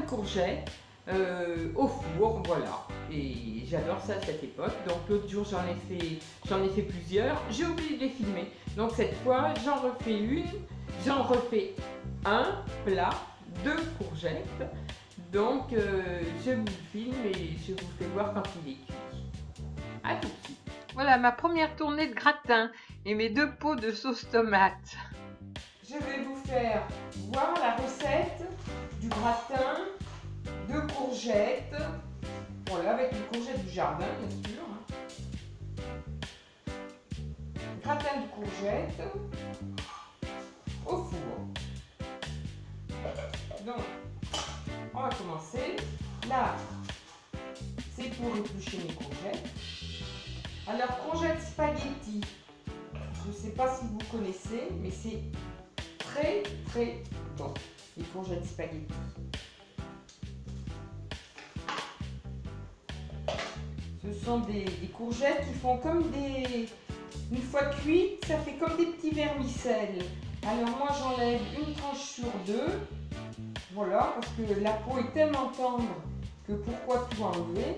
de courgettes au four, voilà. Et j'adore ça à cette époque. Donc l'autre jour j'en ai fait plusieurs. J'ai oublié de les filmer. Donc cette fois j'en refais un plat de courgettes. Donc je vous le filme et je vous fais voir quand il est cuit. À tout de suite. Voilà ma première tournée de gratin et mes 2 pots de sauce tomate. Je vais vous faire voir la recette du gratin de courgettes. Voilà, avec les courgettes du jardin, bien sûr. Gratin de courgettes au four. Donc, on va commencer. Là, c'est pour éplucher mes courgettes. Alors, courgettes spaghetti, je ne sais pas si vous connaissez, mais c'est très très bon, les courgettes spaghetti. Ce sont des courgettes qui font comme des... Une fois cuites, ça fait comme des petits vermicelles. Alors moi j'enlève une tranche sur 2. Voilà, parce que la peau est tellement tendre que pourquoi tout enlever.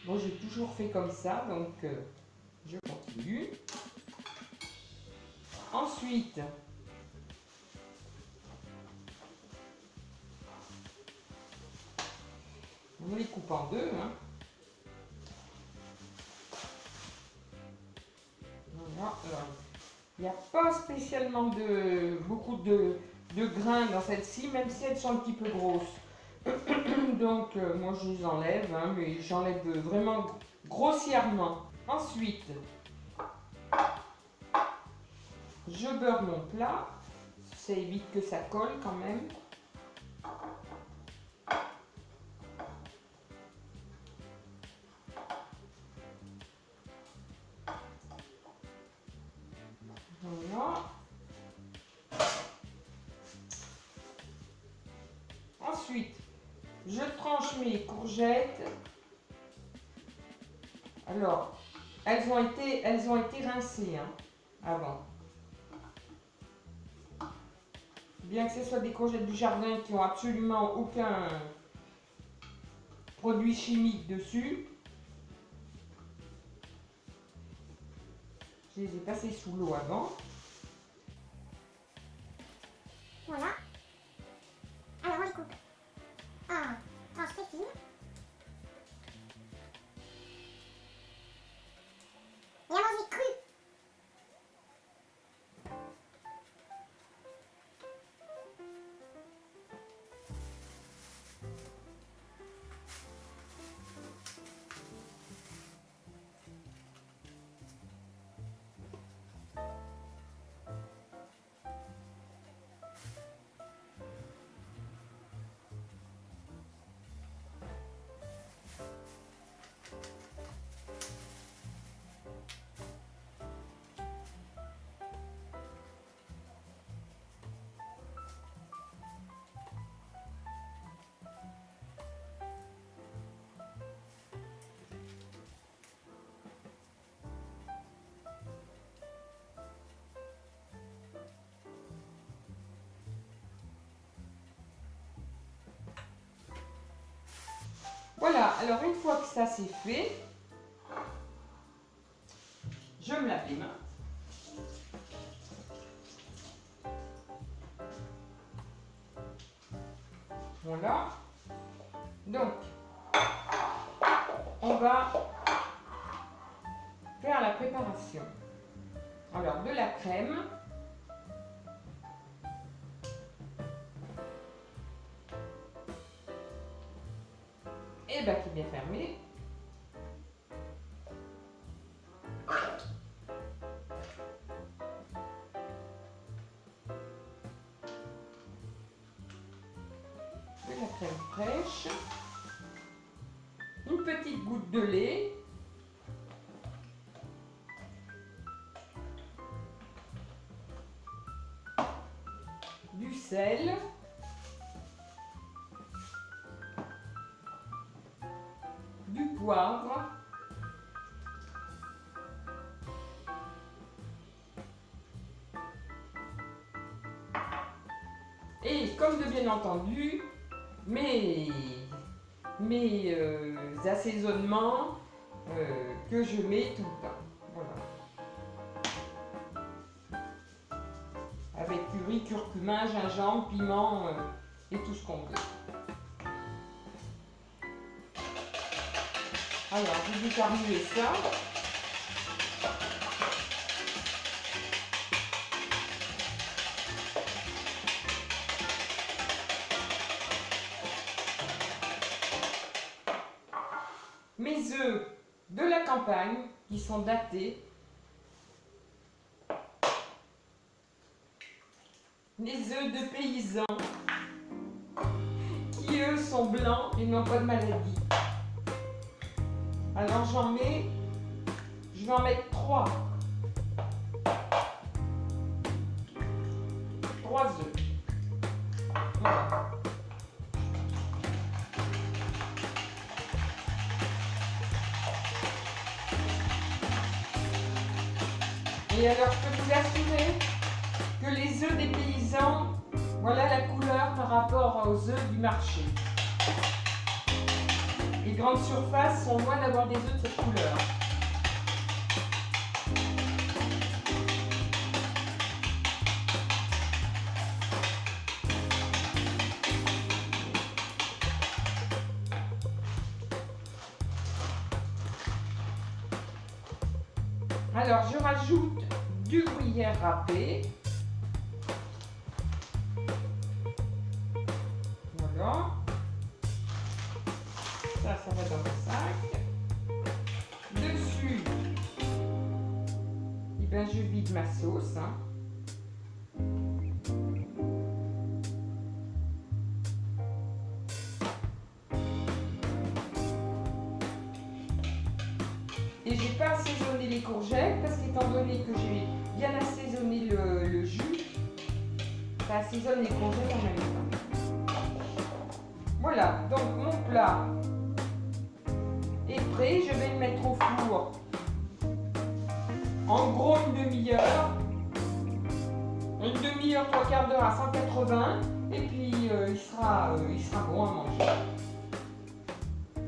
Bon, j'ai toujours fait comme ça, donc je continue. Ensuite, on les coupe en deux. Voilà. Alors, il n'y a pas spécialement beaucoup de grains dans celle-ci, même si elles sont un petit peu grosses. Donc, moi je les enlève, mais j'enlève vraiment grossièrement. Ensuite, je beurre mon plat. Ça évite que ça colle quand même. Voilà. Ensuite, je tranche mes courgettes. Alors, elles ont été rincées avant. Bien que ce soit des courgettes du jardin qui n'ont absolument aucun produit chimique dessus. Je les ai passées sous l'eau avant. Voilà. Alors moi je coupe en tranches très fines. Et à manger cru. Voilà, alors une fois que ça c'est fait, je me lave les mains. Voilà. Donc, on va faire la préparation. Alors, de la crème. Et bien, qui est bien fermé. De la crème fraîche. Une petite goutte de lait. Du sel. Du poivre. Et comme de bien entendu, mes assaisonnements que je mets tout le temps. Voilà. Avec curry, curcuma, gingembre, piment et tout ce qu'on veut. Alors, je vais écarmuler ça. Mes œufs de la campagne qui sont datés. Les œufs de paysans qui eux sont blancs et n'ont pas de maladie. Alors je vais en mettre 3. 3 œufs. Voilà. Et alors je peux vous assurer que les œufs des paysans, voilà la couleur par rapport aux œufs du marché. Les grandes surfaces sont loin d'avoir des œufs de cette couleur. Alors je rajoute du gruyère râpé. Voilà. Ça va dans le sac. Dessus, eh ben, je vide ma sauce. Et j'ai pas assaisonné les courgettes parce qu'étant donné que j'ai bien assaisonné le jus, ça assaisonne les courgettes en même temps. Voilà, donc mon plat est prêt. Je vais le mettre au four en gros une demi-heure. Une demi-heure, 3/4 d'heure à 180 et puis il sera bon à manger.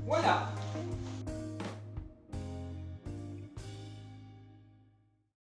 Voilà.